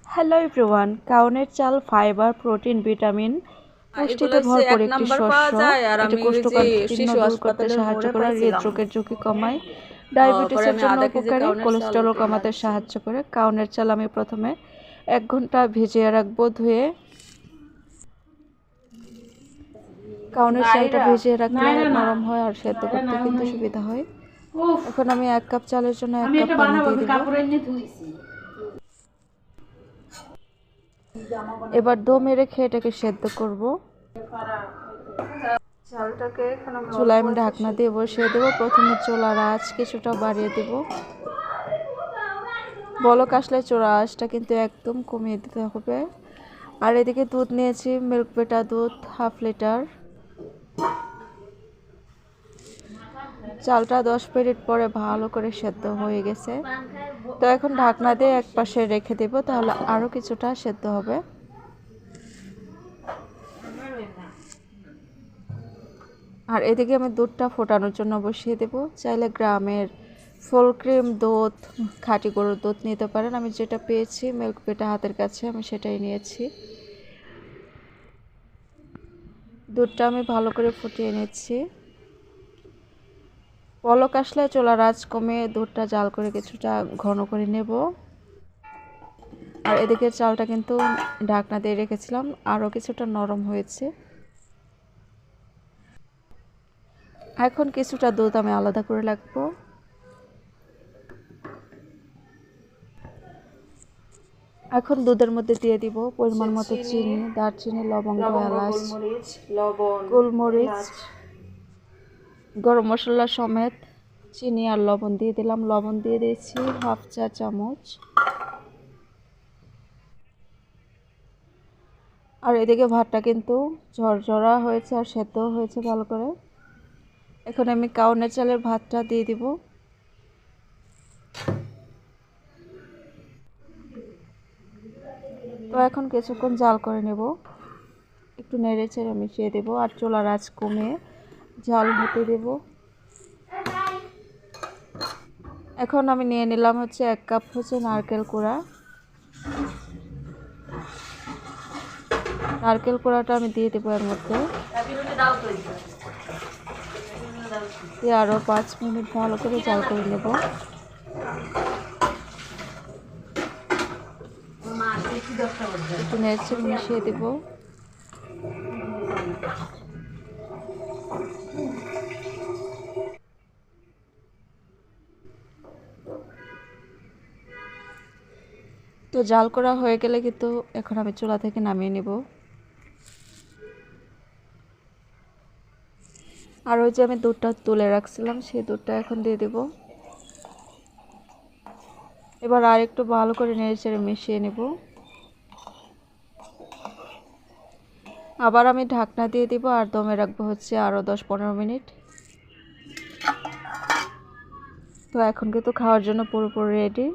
Hello everyone, কাউনের চাল fibre, protein, vitamin, পুষ্টিতে এগুলো হচ্ছে ভরপুর এক একটি নাম্বার পাওয়া শস্য। যায়। আর এটি আমি ওই যে কোষ্ঠকাঠিন্য শিশু দূর করতে হাসপাতালের সাহায্য মোড়ে করে, পাইছিলাম। হৃদরোগের ঝুঁকি কমায়, পরে ডায়াবেটিসের আমি জন্য 1/2 কেজি উপকারী, কাউনের চাল কোলেস্টেরল কিনে কমাতে আনছি। সাহায্য করে। কাউনের চাল আমি প্রথমে 1 ঘন্টা ভিজিয়ে রাখবো ধুয়ে। কাউনের চালটা ভিজিয়ে রাখলে নরম হয় আর সেদ্ধ করতে কিন্তু সুবিধা হয়। এখন আমি 1 কাপ চালের জন্য 1 কাপ পানি দিয়ে দিব। এবার দমে রেখে এটাকে সেদ্ধ করব। চুলায় আমি ঢাকনা দিয়ে বসিয়ে দেবো। প্রথমে চুলার আঁচ কিছুটা বাড়িয়ে দেব। বলক আসলে চুলার আঁচটা কিন্তু একদম কমিয়ে দিতে হবে। আর এদিকে দুধ নিয়েছি, মিল্ক বেটা দুধ 1/2 লিটার। চালটা 10 মিনিট পরে ভালো করে সেদ্ধ হয়ে গেছে। তো এখন ঢাকনা দিয়ে এক পাশে রেখে দেব, তাহলে আরও কিছুটা সেদ্ধ হবে। আর এদিকে আমি দুধটা ফোটানোর জন্য বসিয়ে দেব। চাইলে গ্রামের ফুল ক্রিম দুধ, খাঁটি গরুর দুধ নিতে পারেন। আমি যেটা পেয়েছি মিল্ক বেটা হাতের কাছে, আমি সেটাই নিয়েছি। দুধটা আমি ভালো করে ফুটিয়ে নিচ্ছি। বলক আসলে চুলার আঁচ কমিয়ে দুধটা জাল করে কিছুটা ঘন করে নেব। আর এদিকে চালটা কিন্তু ঢাকনা দিয়ে রেখেছিলাম, আরও কিছুটা নরম হয়েছে। এখন কিছুটা দুধ আমি আলাদা করে রাখবো। এখন দুধের মধ্যে দিয়ে দিব পরিমাণ মতো চিনি, দারচিনি, লবঙ্গ, এলাচ, গোলমরিচ, গরম মশলা সমেত চিনি আর লবণ দিয়ে দিলাম। লবণ দিয়ে দিয়েছি 1/2 চা চামচ। আর এদিকে ভাতটা কিন্তু ঝরঝরা হয়েছে আর সেদ্ধ হয়েছে ভালো করে। এখন আমি কাউনের চালের ভাতটা দিয়ে দিব। তো এখন কিছুক্ষণ জাল করে নেব, একটু নেড়ে চেড়ে মিশিয়ে দেব আর চুলার আঁচ কমিয়ে জাল হতে দেব। এখন আমি নিয়ে নিলাম হচ্ছে 1 কাপ নারকেল কোড়া। নারকেল কোড়াটা আমি দিয়ে দেবো এর মধ্যে, দিয়ে আরও 5 মিনিট ভালো করে জাল করে নেব। একটু নেড়ে চেড়ে মিশিয়ে দেব। তো জাল করা হয়ে গেলে কিন্তু এখন আমি চুলা থেকে নামিয়ে নেব। আর ওই যে আমি দুধটা তুলে রাখছিলাম সেই দুধটা এখন দিয়ে দেব। এবার আর একটু ভালো করে নেড়ে চেড়ে মিশিয়ে নেব। আবার আমি ঢাকনা দিয়ে দিব আর দমে রাখবো হচ্ছে আরও 10-15 মিনিট। তো এখন কিন্তু খাওয়ার জন্য পুরোপুরি রেডি।